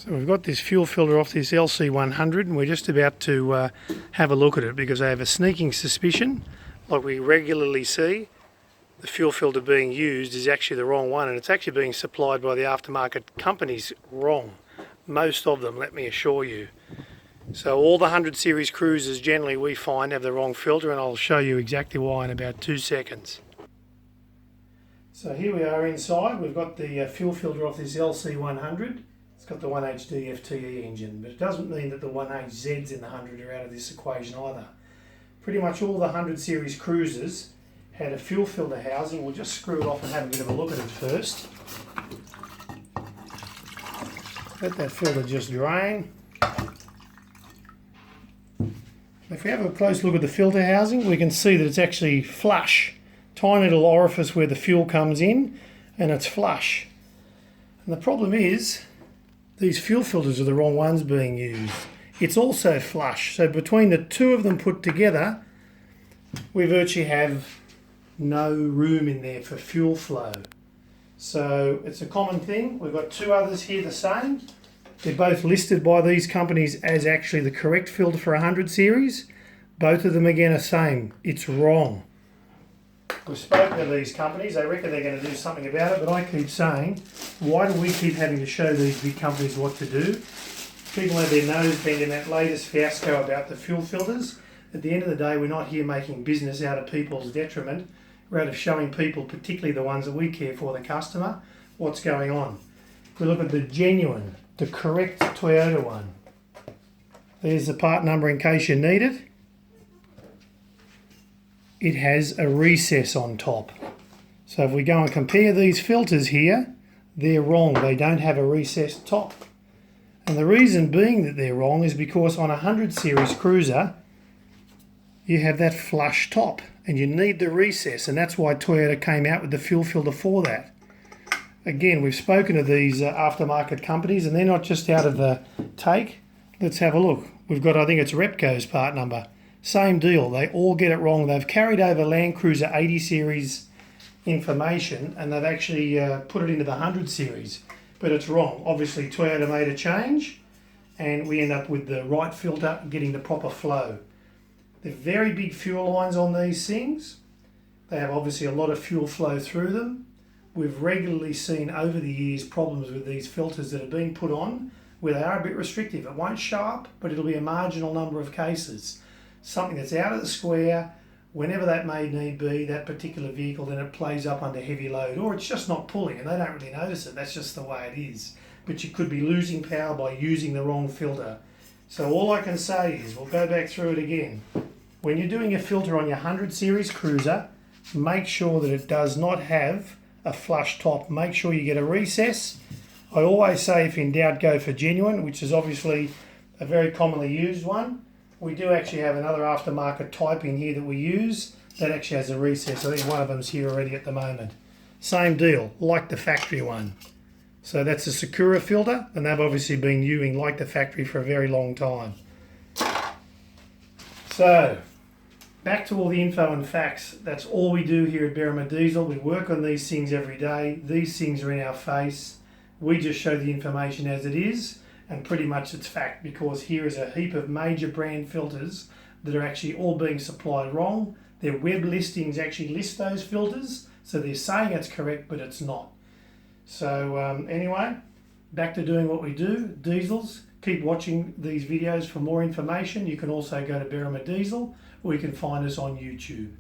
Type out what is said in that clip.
So we've got this fuel filter off this LC100 and we're just about to have a look at it because I have a sneaking suspicion, like we regularly see, the fuel filter being used is actually the wrong one, and it's actually being supplied by the aftermarket companies wrong. Most of them, let me assure you. So all the 100 series cruisers generally we find have the wrong filter, and I'll show you exactly why in about 2 seconds. So here we are inside. We've got the fuel filter off this LC100. It's got the 1HD FTE engine, but it doesn't mean that the 1HZs in the 100 are out of this equation either. Pretty much all the 100 series cruisers had a fuel filter housing. We'll just screw it off and have a bit of a look at it first. Let that filter just drain. If we have a close look at the filter housing, we can see that it's actually flush. Tiny little orifice where the fuel comes in, and it's flush. And the problem is, these fuel filters are the wrong ones being used. It's also flush. So between the two of them put together, we virtually have no room in there for fuel flow. So it's a common thing. We've got two others here the same. They're both listed by these companies as actually the correct filter for 100 series. Both of them again are same. It's wrong. We've spoken to these companies. They reckon they're going to do something about it, but I keep saying, why do we keep having to show these big companies what to do? People have their nose bent in that latest fiasco about the fuel filters. At the end of the day, we're not here making business out of people's detriment. We're out of showing people, particularly the ones that we care for, the customer, what's going on. We look at the genuine, the correct Toyota one. There's the part number in case you need it. It has a recess on top. So if we go and compare these filters here, they're wrong. They don't have a recessed top. And the reason being that they're wrong is because on a 100 series cruiser, you have that flush top and you need the recess, and that's why Toyota came out with the fuel filter for that. Again, we've spoken to these aftermarket companies and they're not just out of the take. Let's have a look. We've got, I think it's Repco's part number. Same deal, they all get it wrong. They've carried over Landcruiser 80 series information and they've actually put it into the 100 series, but it's wrong. Obviously Toyota made a change and we end up with the right filter getting the proper flow. They're very big fuel lines on these things. They have obviously a lot of fuel flow through them. We've regularly seen over the years problems with these filters that have been put on where they are a bit restrictive. It won't show up, but it'll be a marginal number of cases. Something that's out of the square, whenever that may need be, that particular vehicle, then it plays up under heavy load, or it's just not pulling and they don't really notice it. That's just the way it is. But you could be losing power by using the wrong filter. So all I can say is, we'll go back through it again. When you're doing a filter on your 100 series cruiser, make sure that it does not have a flush top. Make sure you get a recess. I always say, if in doubt, go for genuine, which is obviously a very commonly used one. We do actually have another aftermarket type in here that we use that actually has a recess. I think one of them's here already at the moment. Same deal, like the factory one. So that's a Sakura filter, and they've obviously been using like the factory for a very long time. So, back to all the info and facts. That's all we do here at Berrima Diesel. We work on these things every day. These things are in our face. We just show the information as it is, and pretty much it's fact, because here is a heap of major brand filters that are actually all being supplied wrong. Their web listings actually list those filters, so they're saying it's correct, but it's not. So anyway, back to doing what we do, diesels. Keep watching these videos for more information. You can also go to Berrima Diesel, or you can find us on YouTube.